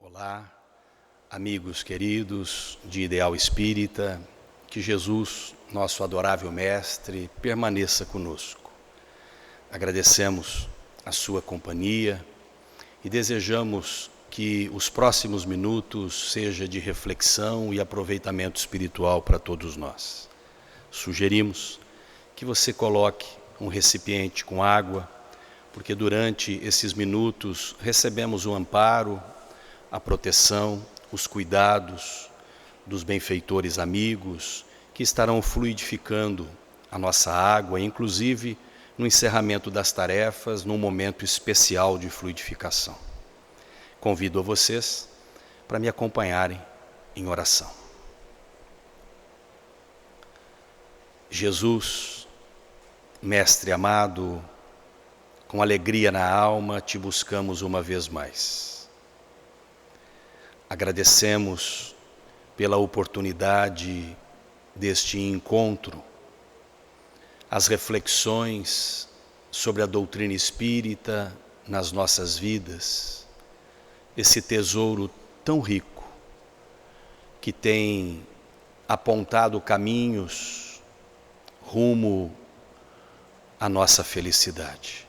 Olá, amigos queridos de Ideal Espírita, que Jesus, nosso adorável Mestre, permaneça conosco. Agradecemos a sua companhia e desejamos que os próximos minutos sejam de reflexão e aproveitamento espiritual para todos nós. Sugerimos que você coloque um recipiente com água, porque durante esses minutos recebemos o amparo, a proteção, os cuidados dos benfeitores amigos que estarão fluidificando a nossa água, inclusive no encerramento das tarefas, num momento especial de fluidificação. Convido a vocês para me acompanharem em oração. Jesus, Mestre amado, com alegria na alma te buscamos uma vez mais. Agradecemos pela oportunidade deste encontro, as reflexões sobre a doutrina espírita nas nossas vidas, esse tesouro tão rico que tem apontado caminhos rumo à nossa felicidade.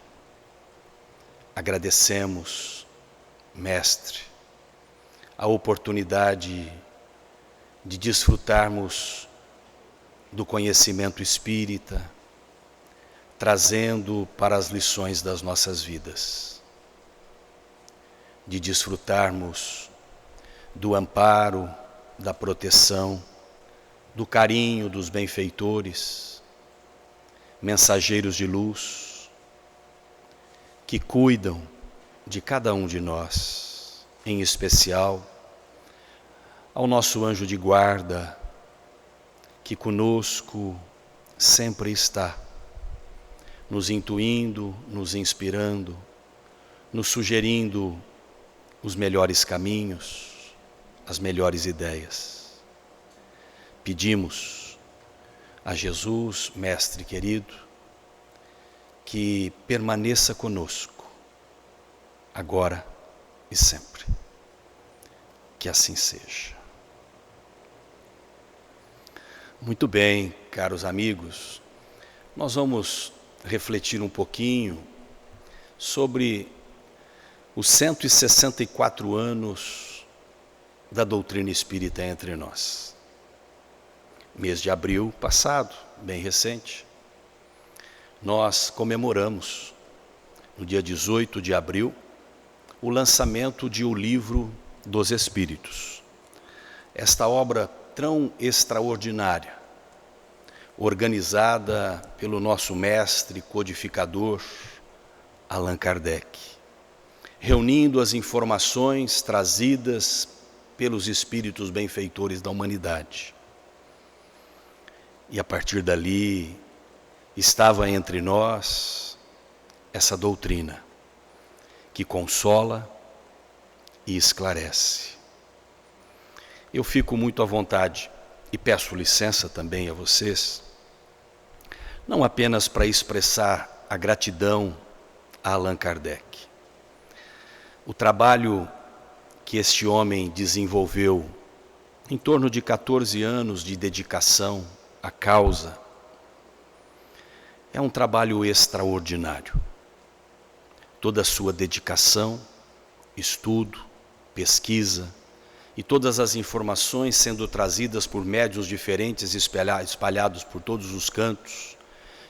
Agradecemos, Mestre, a oportunidade de desfrutarmos do conhecimento espírita, trazendo para as lições das nossas vidas, de desfrutarmos do amparo, da proteção, do carinho dos benfeitores, mensageiros de luz, que cuidam de cada um de nós, em especial ao nosso anjo de guarda, que conosco sempre está, nos intuindo, nos inspirando, nos sugerindo os melhores caminhos, as melhores ideias. Pedimos a Jesus, Mestre querido, que permaneça conosco, agora e sempre. Que assim seja. Muito bem, caros amigos, nós vamos refletir um pouquinho sobre os 164 anos da doutrina espírita entre nós. Mês de abril passado, bem recente, nós comemoramos, no dia 18 de abril, o lançamento de O Livro dos Espíritos. Esta obra tão extraordinária, organizada pelo nosso mestre codificador, Allan Kardec, reunindo as informações trazidas pelos espíritos benfeitores da humanidade. E a partir dali, estava entre nós essa doutrina, que consola e esclarece. Eu fico muito à vontade e peço licença também a vocês, não apenas para expressar a gratidão a Allan Kardec. O trabalho que este homem desenvolveu em torno de 14 anos de dedicação à causa é um trabalho extraordinário. Toda a sua dedicação, estudo, pesquisa e todas as informações sendo trazidas por médiuns diferentes espalhados por todos os cantos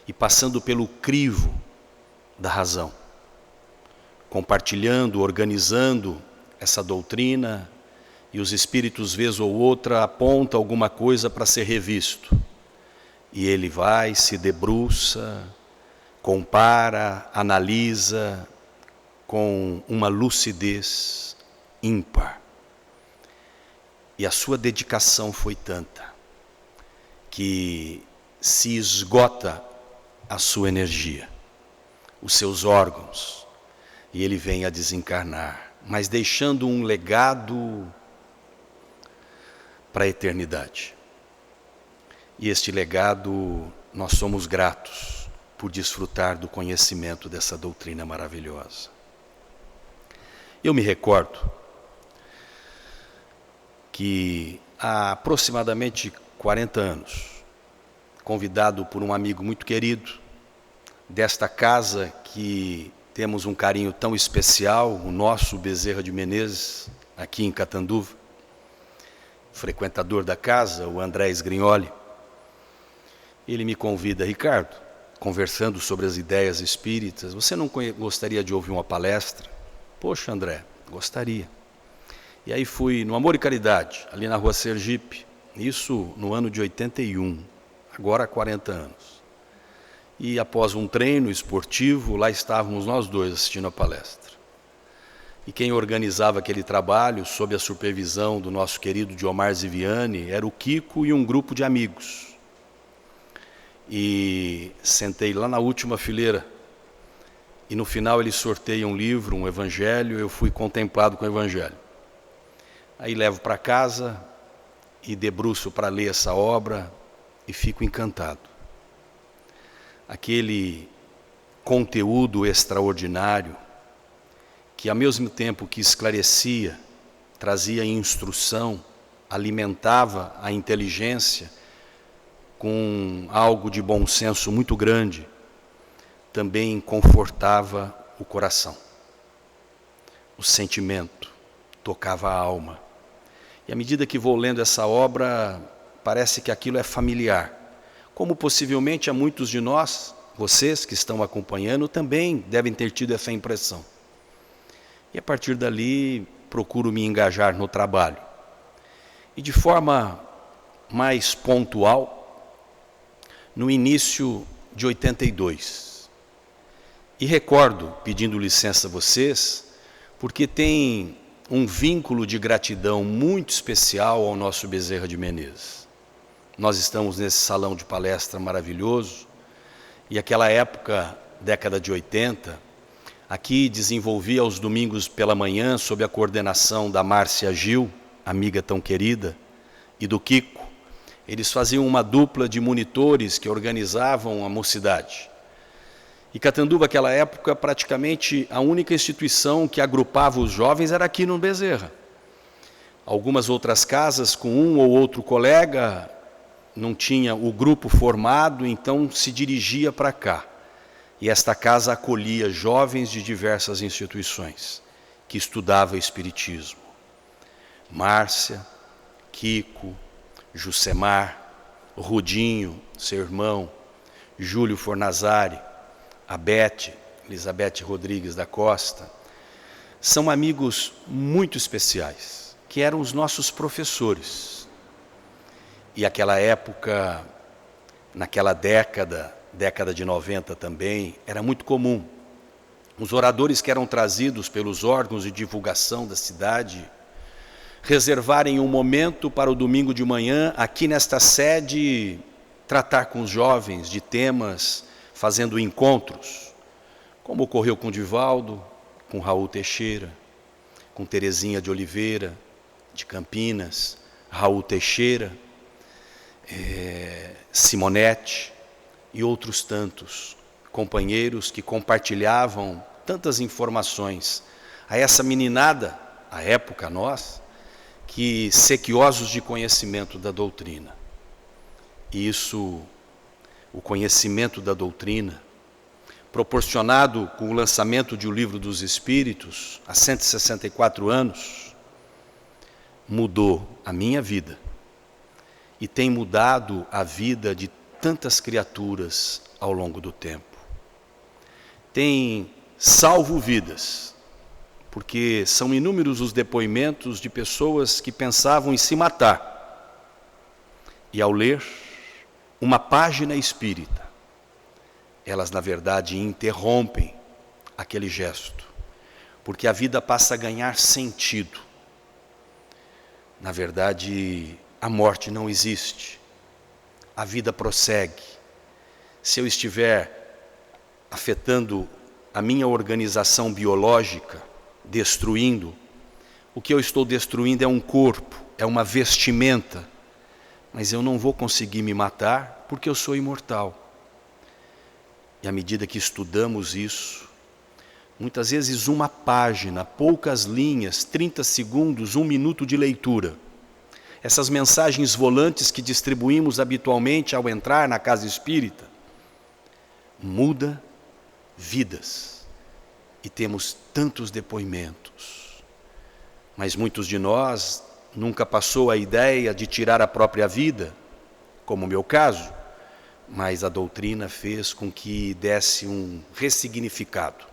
e passando pelo crivo da razão, compartilhando, organizando essa doutrina, e os espíritos vez ou outra apontam alguma coisa para ser revisto e ele vai, se debruça, compara, analisa com uma lucidez ímpar. E a sua dedicação foi tanta que se esgota a sua energia, os seus órgãos, e ele vem a desencarnar, mas deixando um legado para a eternidade. E este legado, nós somos gratos por desfrutar do conhecimento dessa doutrina maravilhosa. Eu me recordo que há aproximadamente 40 anos, convidado por um amigo muito querido desta casa que temos um carinho tão especial, o nosso Bezerra de Menezes, aqui em Catanduva, frequentador da casa, o André Sgrignoli. Ele me convida: Ricardo, conversando sobre as ideias espíritas, você não gostaria de ouvir uma palestra? Poxa, André, gostaria. E aí fui no Amor e Caridade, ali na rua Sergipe, isso no ano de 81, agora há 40 anos. E após um treino esportivo, lá estávamos nós dois assistindo a palestra. E quem organizava aquele trabalho, sob a supervisão do nosso querido Diomar Ziviani, era o Kiko e um grupo de amigos. E sentei lá na última fileira. E no final eles sorteiam um livro, um evangelho, eu fui contemplado com o evangelho. Aí levo para casa e debruço para ler essa obra e fico encantado. Aquele conteúdo extraordinário que, ao mesmo tempo que esclarecia, trazia instrução, alimentava a inteligência com algo de bom senso muito grande, também confortava o coração. O sentimento tocava a alma. E à medida que vou lendo essa obra, parece que aquilo é familiar. Como possivelmente a muitos de nós, vocês que estão acompanhando, também devem ter tido essa impressão. E a partir dali, procuro me engajar no trabalho. E de forma mais pontual, no início de 82. E recordo, pedindo licença a vocês, porque tem um vínculo de gratidão muito especial ao nosso Bezerra de Menezes. Nós estamos nesse salão de palestra maravilhoso, e aquela época, década de 80, aqui desenvolvia aos domingos pela manhã, sob a coordenação da Márcia Gil, amiga tão querida, e do Kiko. Eles faziam uma dupla de monitores que organizavam a mocidade. E Catanduva, naquela época, praticamente a única instituição que agrupava os jovens era aqui no Bezerra. Algumas outras casas, com um ou outro colega, não tinha o grupo formado, então se dirigia para cá. E esta casa acolhia jovens de diversas instituições que estudavam Espiritismo. Márcia, Kiko, Jucemar, Rudinho, seu irmão, Júlio Fornazari, a Bete, Elizabeth Rodrigues da Costa, são amigos muito especiais, que eram os nossos professores. E aquela época, naquela década de 90 também, era muito comum. Os oradores que eram trazidos pelos órgãos de divulgação da cidade reservarem um momento para o domingo de manhã, aqui nesta sede, tratar com os jovens de temas, fazendo encontros, como ocorreu com Divaldo, com Raul Teixeira, com Terezinha de Oliveira, de Campinas, Raul Teixeira, Simonete e outros tantos companheiros que compartilhavam tantas informações a essa meninada, à época nós, que sequiosos de conhecimento da doutrina. Isso, o conhecimento da doutrina, proporcionado com o lançamento de O Livro dos Espíritos, há 164 anos, mudou a minha vida e tem mudado a vida de tantas criaturas ao longo do tempo. Tem salvo vidas, porque são inúmeros os depoimentos de pessoas que pensavam em se matar. E ao ler uma página espírita, elas na verdade interrompem aquele gesto, porque a vida passa a ganhar sentido. Na verdade, a morte não existe, a vida prossegue. Se eu estiver afetando a minha organização biológica, destruindo, o que eu estou destruindo é um corpo, é uma vestimenta, mas eu não vou conseguir me matar porque eu sou imortal. E à medida que estudamos isso, muitas vezes uma página, poucas linhas, 30 segundos, 1 minuto de leitura, essas mensagens volantes que distribuímos habitualmente ao entrar na casa espírita, muda vidas. E temos tantos depoimentos. Mas muitos de nós nunca passou a ideia de tirar a própria vida, como o meu caso, mas a doutrina fez com que desse um ressignificado.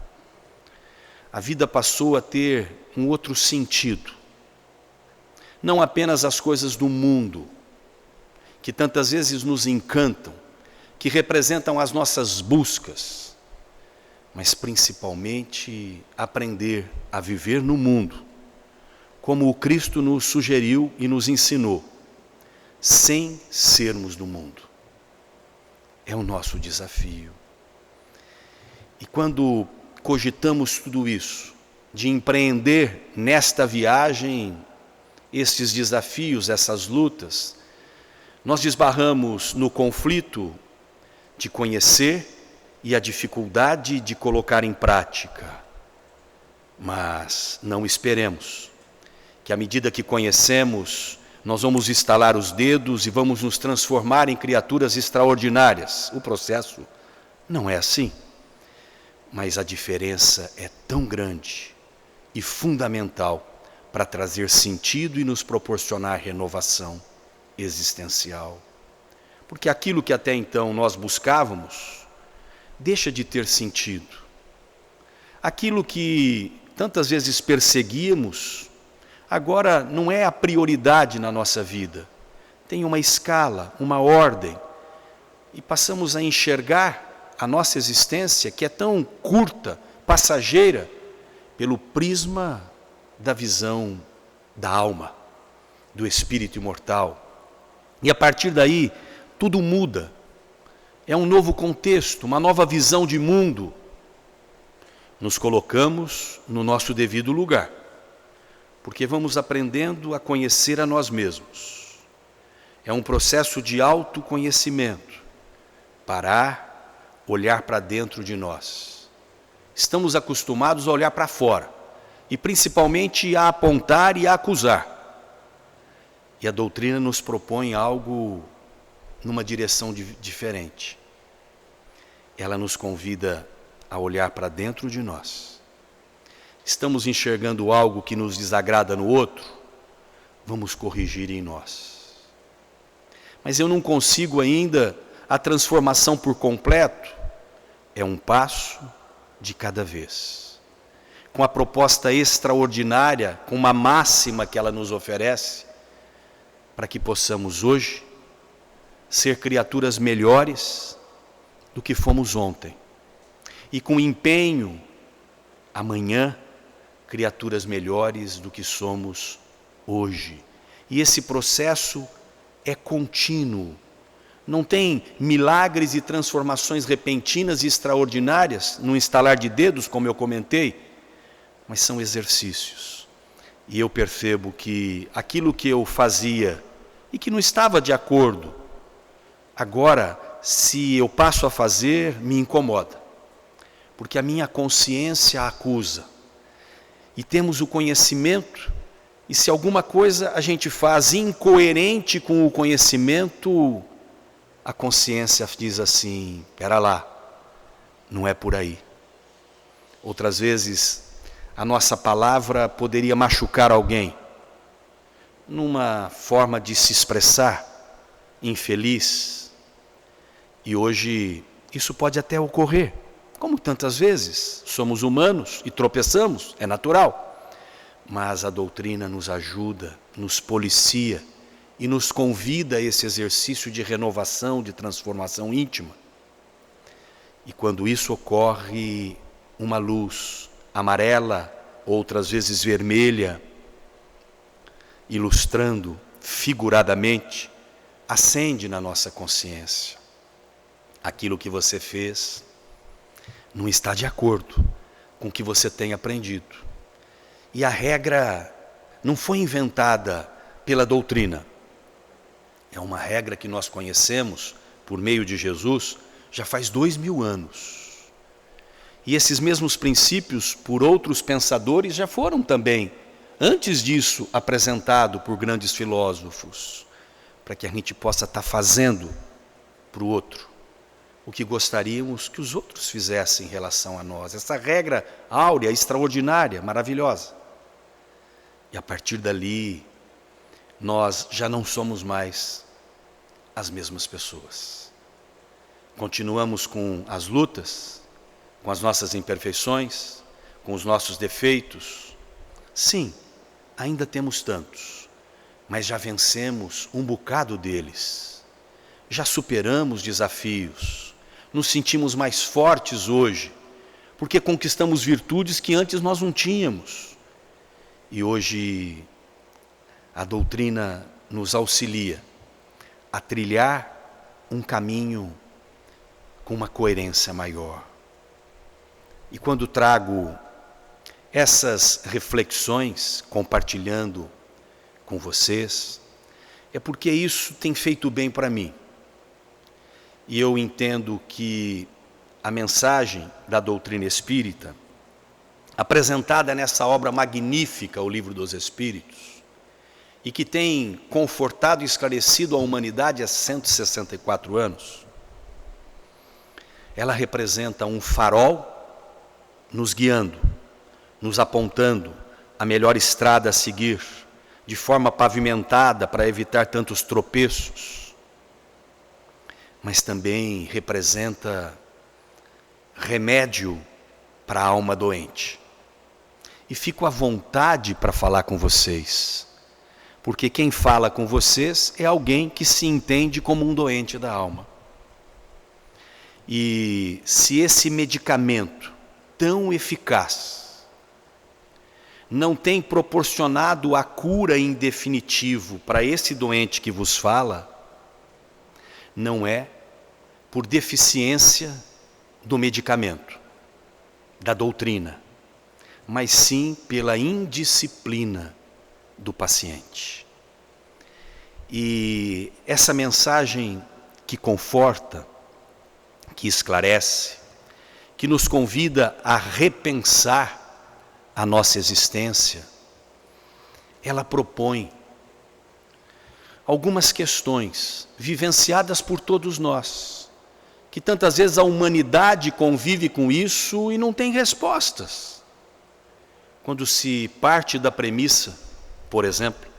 A vida passou a ter um outro sentido. Não apenas as coisas do mundo, que tantas vezes nos encantam, que representam as nossas buscas, mas principalmente aprender a viver no mundo, como o Cristo nos sugeriu e nos ensinou, sem sermos do mundo. É o nosso desafio. E quando cogitamos tudo isso, de empreender nesta viagem, estes desafios, essas lutas, nós esbarramos no conflito de conhecer e a dificuldade de colocar em prática. Mas não esperemos que à medida que conhecemos, nós vamos estalar os dedos e vamos nos transformar em criaturas extraordinárias. O processo não é assim. Mas a diferença é tão grande e fundamental para trazer sentido e nos proporcionar renovação existencial. Porque aquilo que até então nós buscávamos deixa de ter sentido. Aquilo que tantas vezes perseguíamos, agora não é a prioridade na nossa vida. Tem uma escala, uma ordem. E passamos a enxergar a nossa existência, que é tão curta, passageira, pelo prisma da visão da alma, do espírito imortal. E a partir daí, tudo muda. É um novo contexto, uma nova visão de mundo. Nos colocamos no nosso devido lugar, porque vamos aprendendo a conhecer a nós mesmos. É um processo de autoconhecimento. Parar, olhar para dentro de nós. Estamos acostumados a olhar para fora, e principalmente a apontar e a acusar. E a doutrina nos propõe algo numa direção diferente. Ela nos convida a olhar para dentro de nós. Estamos enxergando algo que nos desagrada no outro? Vamos corrigir em nós. Mas eu não consigo ainda a transformação por completo. É um passo de cada vez. Com a proposta extraordinária, com uma máxima que ela nos oferece, para que possamos hoje ser criaturas melhores do que fomos ontem. E com empenho, amanhã, criaturas melhores do que somos hoje. E esse processo é contínuo. Não tem milagres e transformações repentinas e extraordinárias, num estalar de dedos, como eu comentei, mas são exercícios. E eu percebo que aquilo que eu fazia e que não estava de acordo, agora, se eu passo a fazer, me incomoda. Porque a minha consciência acusa. E temos o conhecimento, e se alguma coisa a gente faz incoerente com o conhecimento, a consciência diz assim, espera lá, não é por aí. Outras vezes, a nossa palavra poderia machucar alguém, numa forma de se expressar, infeliz. E hoje, isso pode até ocorrer. Como tantas vezes, somos humanos e tropeçamos, é natural. Mas a doutrina nos ajuda, nos policia e nos convida a esse exercício de renovação, de transformação íntima. E quando isso ocorre, uma luz amarela, outras vezes vermelha, ilustrando figuradamente, acende na nossa consciência. Aquilo que você fez não está de acordo com o que você tem aprendido. E a regra não foi inventada pela doutrina. É uma regra que nós conhecemos por meio de Jesus já faz 2000 anos. E esses mesmos princípios, por outros pensadores, já foram também antes disso, apresentado por grandes filósofos, para que a gente possa estar fazendo para o outro o que gostaríamos que os outros fizessem em relação a nós. Essa regra áurea, extraordinária, maravilhosa. E a partir dali, nós já não somos mais as mesmas pessoas. Continuamos com as lutas, com as nossas imperfeições, com os nossos defeitos. Sim, ainda temos tantos, mas já vencemos um bocado deles. Já superamos desafios, nos sentimos mais fortes hoje, porque conquistamos virtudes que antes nós não tínhamos. E hoje a doutrina nos auxilia a trilhar um caminho com uma coerência maior. E quando trago essas reflexões, compartilhando com vocês, é porque isso tem feito bem para mim. E eu entendo que a mensagem da doutrina espírita, apresentada nessa obra magnífica, o Livro dos Espíritos, e que tem confortado e esclarecido a humanidade há 164 anos, ela representa um farol nos guiando, nos apontando a melhor estrada a seguir, de forma pavimentada para evitar tantos tropeços, mas também representa remédio para a alma doente. E fico à vontade para falar com vocês, porque quem fala com vocês é alguém que se entende como um doente da alma. E se esse medicamento tão eficaz não tem proporcionado a cura em definitivo para esse doente que vos fala, não é por deficiência do medicamento, da doutrina, mas sim pela indisciplina do paciente. E essa mensagem que conforta, que esclarece, que nos convida a repensar a nossa existência, ela propõe algumas questões vivenciadas por todos nós, que tantas vezes a humanidade convive com isso e não tem respostas. Quando se parte da premissa, por exemplo,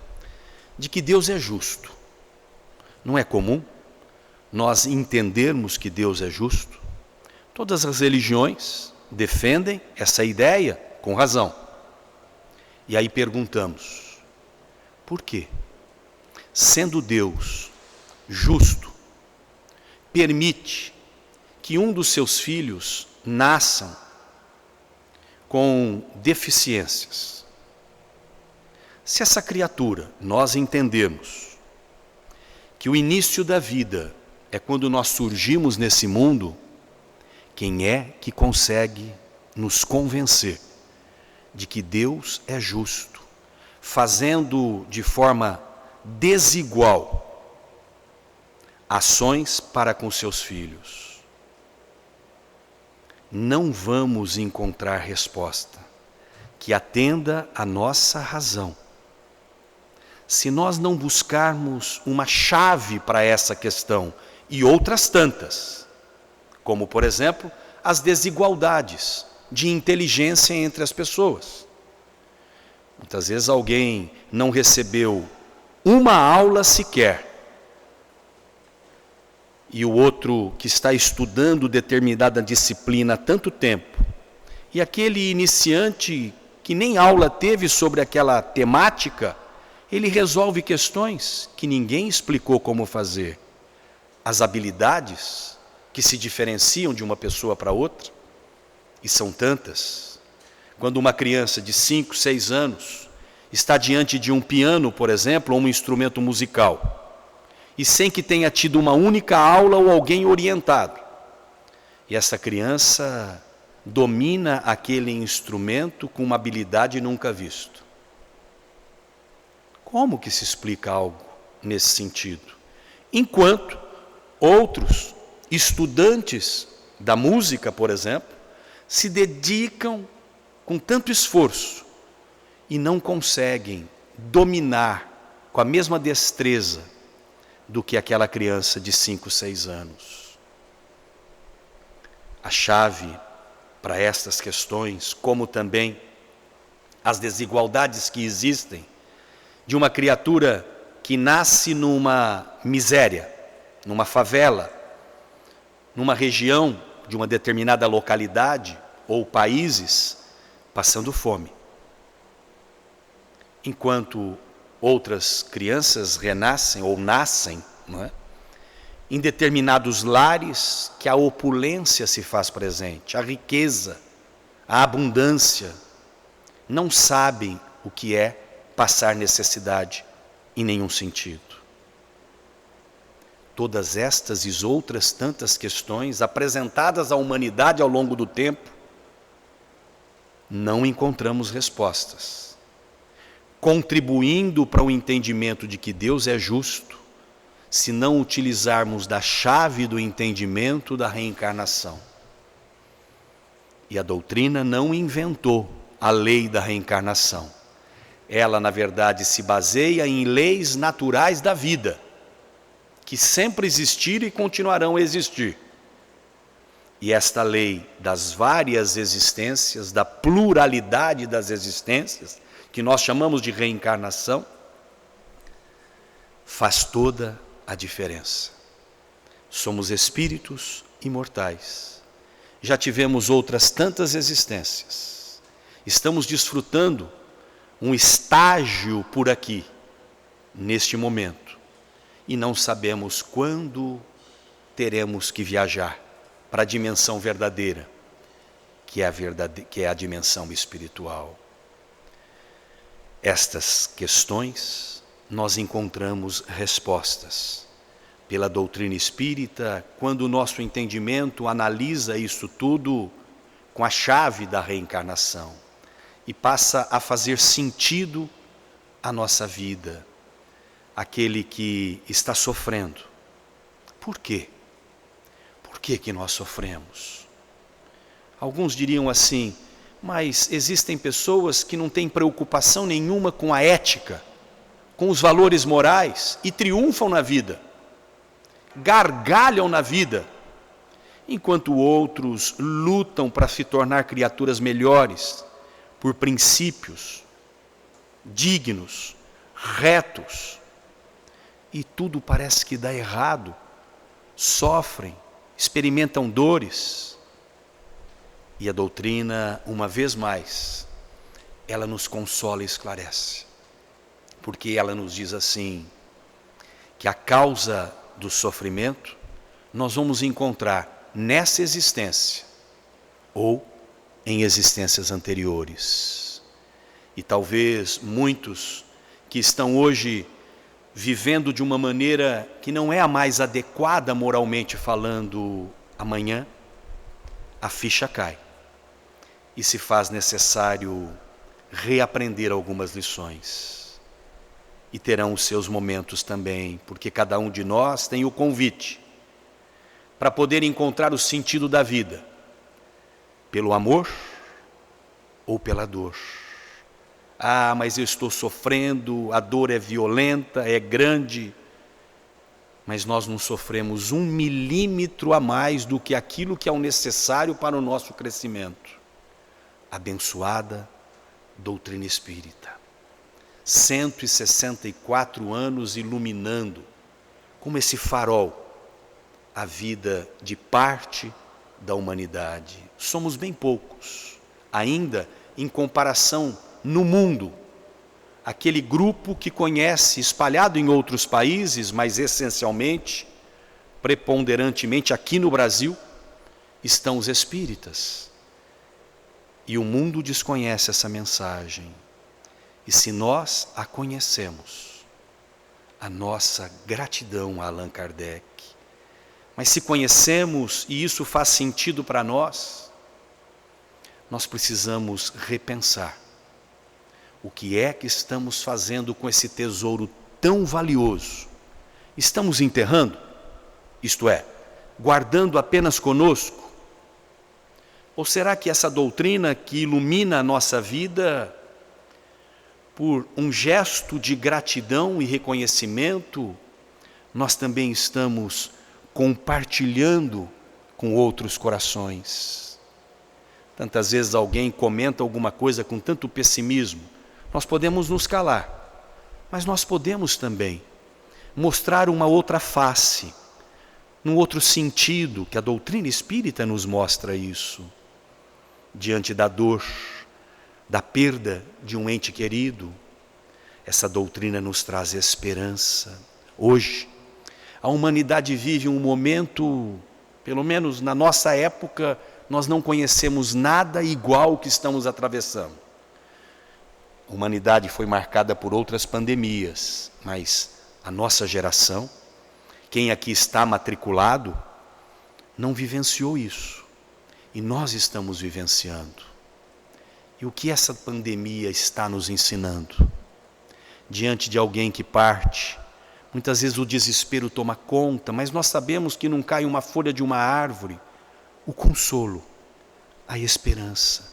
de que Deus é justo, não é comum nós entendermos que Deus é justo? Todas as religiões defendem essa ideia com razão. E aí perguntamos, por quê? Sendo Deus justo, permite que um dos seus filhos nasçam com deficiências. Se essa criatura, nós entendemos que o início da vida é quando nós surgimos nesse mundo, quem é que consegue nos convencer de que Deus é justo, fazendo de forma desigual ações para com seus filhos? Não vamos encontrar resposta que atenda à nossa razão, se nós não buscarmos uma chave para essa questão e outras tantas, como, por exemplo, as desigualdades de inteligência entre as pessoas. Muitas vezes alguém não recebeu uma aula sequer, e o outro que está estudando determinada disciplina há tanto tempo, e aquele iniciante que nem aula teve sobre aquela temática, ele resolve questões que ninguém explicou como fazer. As habilidades que se diferenciam de uma pessoa para outra, e são tantas. Quando uma criança de 5, 6 anos está diante de um piano, por exemplo, ou um instrumento musical, e sem que tenha tido uma única aula ou alguém orientado, e essa criança domina aquele instrumento com uma habilidade nunca vista. Como que se explica algo nesse sentido? Enquanto outros estudantes da música, por exemplo, se dedicam com tanto esforço e não conseguem dominar com a mesma destreza do que aquela criança de 5, 6 anos. A chave para estas questões, como também as desigualdades que existem de uma criatura que nasce numa miséria, numa favela, numa região de uma determinada localidade ou países, passando fome. Enquanto outras crianças renascem ou nascem, não é? Em determinados lares que a opulência se faz presente, a riqueza, a abundância, não sabem o que é passar necessidade em nenhum sentido. Todas estas e outras tantas questões apresentadas à humanidade ao longo do tempo, não encontramos respostas, contribuindo para o entendimento de que Deus é justo, se não utilizarmos da chave do entendimento da reencarnação. E a doutrina não inventou a lei da reencarnação. Ela, na verdade, se baseia em leis naturais da vida, que sempre existiram e continuarão a existir. E esta lei das várias existências, da pluralidade das existências, que nós chamamos de reencarnação, faz toda a diferença. Somos espíritos imortais. Já tivemos outras tantas existências. Estamos desfrutando um estágio por aqui, neste momento. E não sabemos quando teremos que viajar para a dimensão verdadeira, que é a dimensão espiritual. Estas questões nós encontramos respostas pela doutrina espírita, quando o nosso entendimento analisa isso tudo com a chave da reencarnação e passa a fazer sentido a nossa vida. Aquele que está sofrendo, por quê? Por que nós sofremos? Alguns diriam assim, mas existem pessoas que não têm preocupação nenhuma com a ética, com os valores morais e triunfam na vida, gargalham na vida, enquanto outros lutam para se tornar criaturas melhores, por princípios dignos, retos, e tudo parece que dá errado, sofrem, experimentam dores. E a doutrina, uma vez mais, ela nos consola e esclarece. Porque ela nos diz assim, que a causa do sofrimento nós vamos encontrar nessa existência ou em existências anteriores. E talvez muitos que estão hoje vivendo de uma maneira que não é a mais adequada moralmente falando, amanhã a ficha cai e se faz necessário reaprender algumas lições. E terão os seus momentos também, porque cada um de nós tem o convite para poder encontrar o sentido da vida, pelo amor ou pela dor. Ah, mas eu estou sofrendo, a dor é violenta, é grande, mas nós não sofremos 1 milímetro a mais do que aquilo que é o necessário para o nosso crescimento. Abençoada doutrina espírita. 164 anos iluminando, como esse farol, a vida de parte da humanidade. Somos bem poucos, ainda em comparação no mundo, aquele grupo que conhece, espalhado em outros países, mas essencialmente, preponderantemente aqui no Brasil, estão os espíritas. E o mundo desconhece essa mensagem. E se nós a conhecemos, a nossa gratidão a Allan Kardec. Mas se conhecemos e isso faz sentido para nós, nós precisamos repensar o que é que estamos fazendo com esse tesouro tão valioso. Estamos enterrando? Isto é, guardando apenas conosco? Ou será que essa doutrina que ilumina a nossa vida por um gesto de gratidão e reconhecimento, nós também estamos compartilhando com outros corações. Tantas vezes alguém comenta alguma coisa com tanto pessimismo, nós podemos nos calar, mas nós podemos também mostrar uma outra face, num outro sentido, que a doutrina espírita nos mostra isso. Diante da dor, da perda de um ente querido, essa doutrina nos traz esperança. Hoje, a humanidade vive um momento, pelo menos na nossa época, nós não conhecemos nada igual ao que estamos atravessando. A humanidade foi marcada por outras pandemias, mas a nossa geração, quem aqui está matriculado, não vivenciou isso. E nós estamos vivenciando. E o que essa pandemia está nos ensinando? Diante de alguém que parte, muitas vezes o desespero toma conta, mas nós sabemos que não cai uma folha de uma árvore. O consolo, a esperança.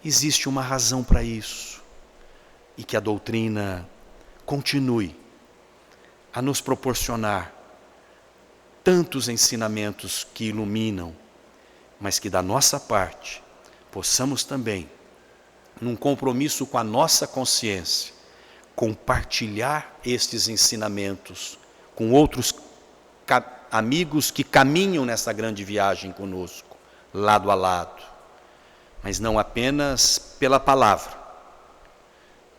Existe uma razão para isso. E que a doutrina continue a nos proporcionar tantos ensinamentos que iluminam, mas que da nossa parte possamos também, num compromisso com a nossa consciência, compartilhar estes ensinamentos com outros amigos que caminham nessa grande viagem conosco, lado a lado, mas não apenas pela palavra,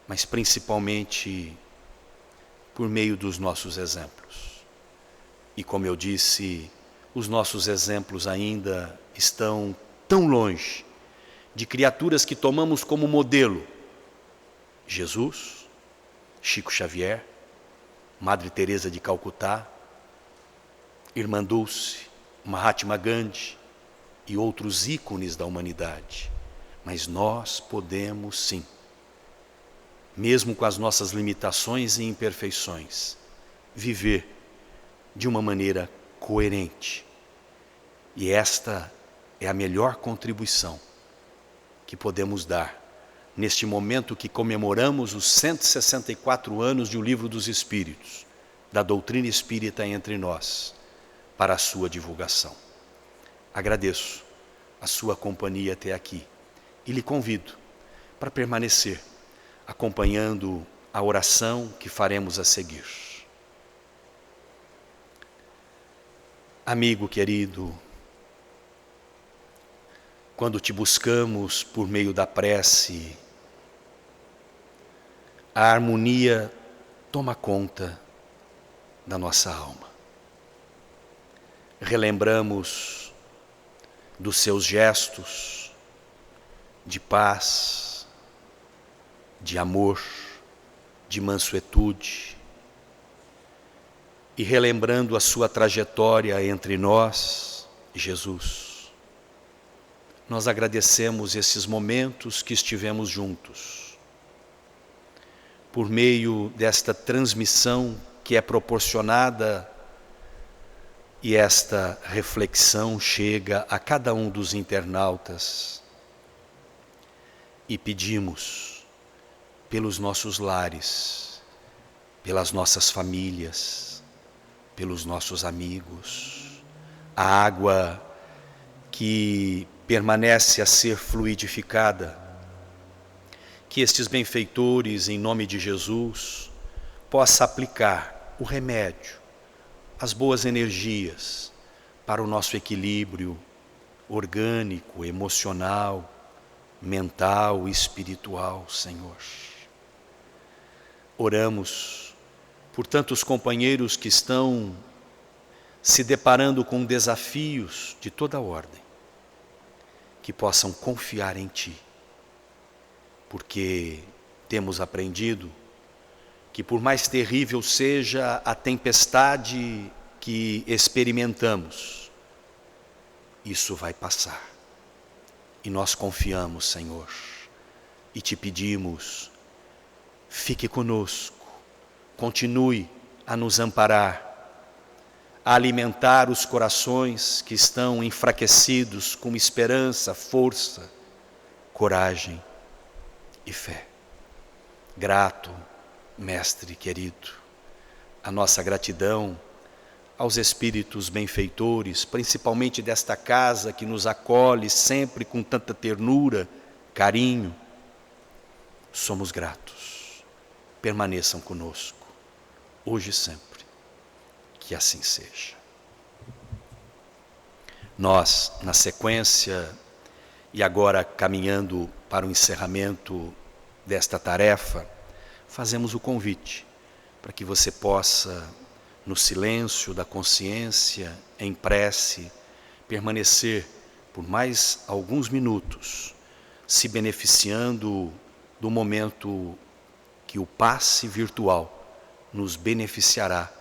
mas principalmente por meio dos nossos exemplos. E como eu disse, os nossos exemplos ainda estão tão longe de criaturas que tomamos como modelo. Jesus, Chico Xavier, Madre Teresa de Calcutá, Irmã Dulce, Mahatma Gandhi e outros ícones da humanidade. Mas nós podemos sim, mesmo com as nossas limitações e imperfeições, viver de uma maneira coerente. E esta é a melhor contribuição que podemos dar neste momento que comemoramos os 164 anos de O Livro dos Espíritos, da doutrina espírita entre nós, para a sua divulgação. Agradeço a sua companhia até aqui e lhe convido para permanecer acompanhando a oração que faremos a seguir. Amigo querido, quando te buscamos por meio da prece, a harmonia toma conta da nossa alma. Relembramos dos seus gestos de paz, de amor, de mansuetude, e relembrando a sua trajetória entre nós, Jesus, nós agradecemos esses momentos que estivemos juntos, por meio desta transmissão que é proporcionada, e esta reflexão chega a cada um dos internautas, e pedimos pelos nossos lares, pelas nossas famílias, pelos nossos amigos, a água que permanece a ser fluidificada, que estes benfeitores, em nome de Jesus, possa aplicar o remédio, as boas energias para o nosso equilíbrio orgânico, emocional, mental e espiritual, Senhor. Oramos por tantos companheiros que estão se deparando com desafios de toda ordem, que possam confiar em Ti, porque temos aprendido que por mais terrível seja a tempestade que experimentamos, isso vai passar. E nós confiamos, Senhor, e Te pedimos, fique conosco, continue a nos amparar, a alimentar os corações que estão enfraquecidos com esperança, força, coragem e fé. Grato, Mestre querido, a nossa gratidão aos espíritos benfeitores, principalmente desta casa que nos acolhe sempre com tanta ternura, carinho. Somos gratos. Permaneçam conosco, hoje e sempre. Que assim seja. Nós, na sequência, e agora caminhando para o encerramento desta tarefa, fazemos o convite para que você possa, no silêncio da consciência, em prece, permanecer por mais alguns minutos, se beneficiando do momento que o passe virtual nos beneficiará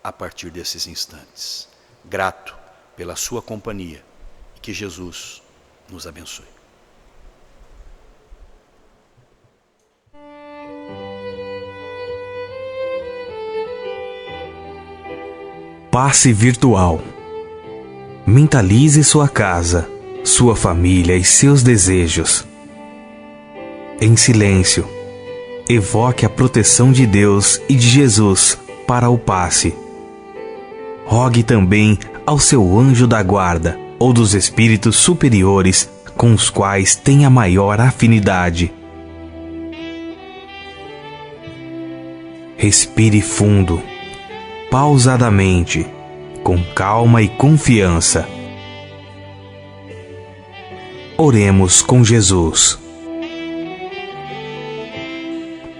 a partir desses instantes. Grato pela sua companhia e que Jesus nos abençoe. Passe virtual. Mentalize sua casa, sua família e seus desejos. Em silêncio, evoque a proteção de Deus e de Jesus para o passe. Rogue também ao seu anjo da guarda ou dos espíritos superiores com os quais tenha maior afinidade. Respire fundo, pausadamente, com calma e confiança. Oremos com Jesus.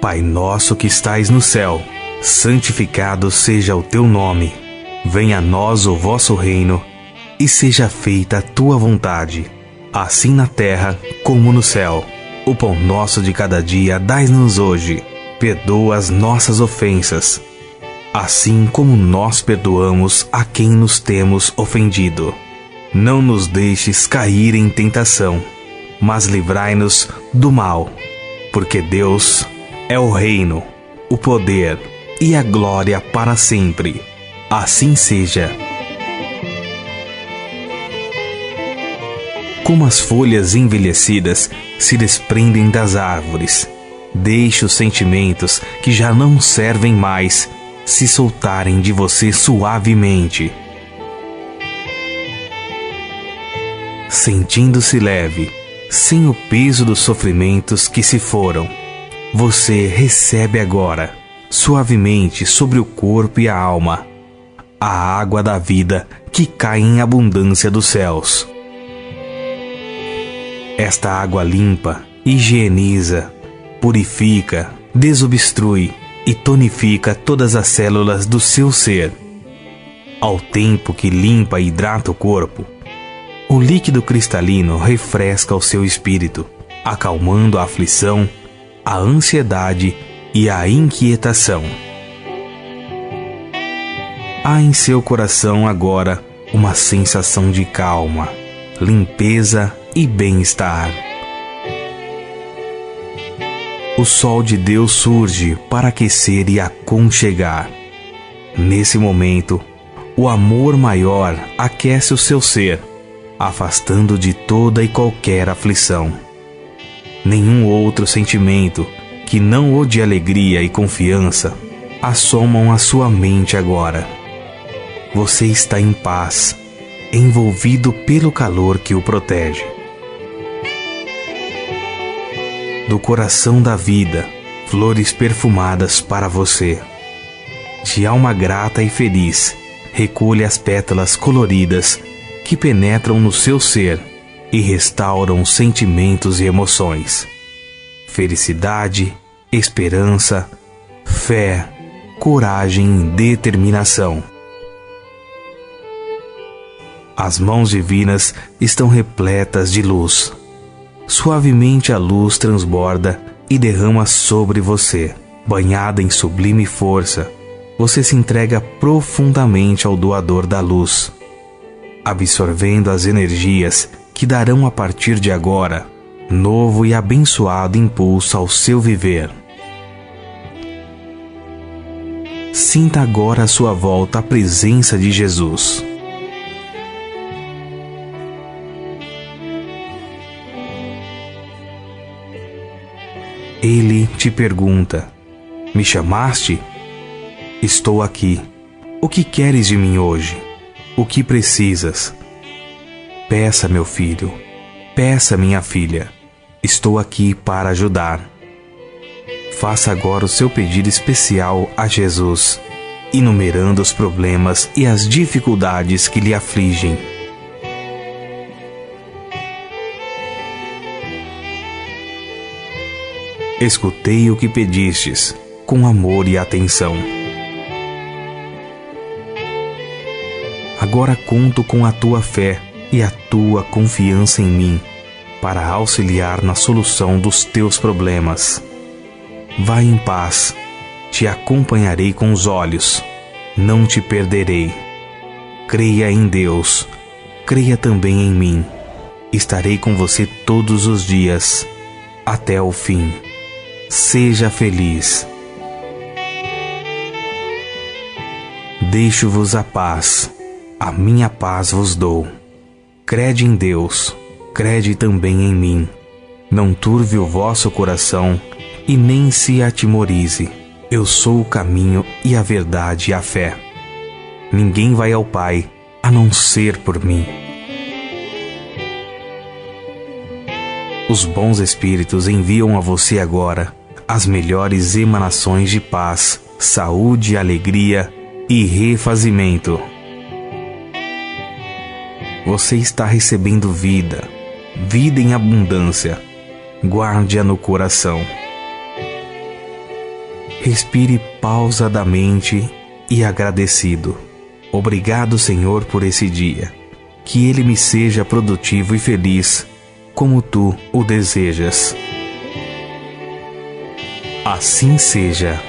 Pai nosso que estais no céu, santificado seja o teu nome. Venha a nós o vosso reino, e seja feita a tua vontade, assim na terra como no céu. O pão nosso de cada dia dai-nos hoje. Perdoa as nossas ofensas, assim como nós perdoamos a quem nos temos ofendido. Não nos deixes cair em tentação, mas livrai-nos do mal, porque Deus é o reino, o poder e a glória para sempre. Assim seja. Como as folhas envelhecidas se desprendem das árvores, deixe os sentimentos que já não servem mais se soltarem de você suavemente. Sentindo-se leve, sem o peso dos sofrimentos que se foram, você recebe agora, suavemente sobre o corpo e a alma, a água da vida que cai em abundância dos céus. Esta água limpa, higieniza, purifica, desobstrui e tonifica todas as células do seu ser. Ao tempo que limpa e hidrata o corpo, o líquido cristalino refresca o seu espírito, acalmando a aflição, a ansiedade e a inquietação. Há em seu coração agora uma sensação de calma, limpeza e bem-estar. O sol de Deus surge para aquecer e aconchegar. Nesse momento, o amor maior aquece o seu ser, afastando de toda e qualquer aflição. Nenhum outro sentimento, que não o de alegria e confiança, assomam a sua mente agora. Você está em paz, envolvido pelo calor que o protege. Do coração da vida, flores perfumadas para você. De alma grata e feliz, recolhe as pétalas coloridas que penetram no seu ser e restauram sentimentos e emoções. Felicidade, esperança, fé, coragem e determinação. As mãos divinas estão repletas de luz. Suavemente a luz transborda e derrama sobre você. Banhada em sublime força, você se entrega profundamente ao doador da luz, absorvendo as energias que darão a partir de agora novo e abençoado impulso ao seu viver. Sinta agora à sua volta a presença de Jesus. Ele te te pergunta: me chamaste? Estou aqui. O que queres de mim hoje? O que precisas? Peça, meu filho. Peça, minha filha. Estou aqui para ajudar. Faça agora o seu pedido especial a Jesus, enumerando os problemas e as dificuldades que lhe afligem. Escutei o que pedistes, com amor e atenção. Agora conto com a tua fé e a tua confiança em mim, para auxiliar na solução dos teus problemas. Vai em paz, te acompanharei com os olhos, não te perderei. Creia em Deus, creia também em mim. Estarei com você todos os dias, até o fim. Seja feliz. Deixo-vos a paz, a minha paz vos dou. Crede em Deus, crede também em mim. Não turve o vosso coração e nem se atemorize. Eu sou o caminho e a verdade e a fé. Ninguém vai ao Pai a não ser por mim. Os bons espíritos enviam a você agora as melhores emanações de paz, saúde, alegria e refazimento. Você está recebendo vida, vida em abundância. Guarde-a no coração. Respire pausadamente e agradecido. Obrigado, Senhor, por esse dia. Que ele me seja produtivo e feliz, como tu o desejas. Assim seja.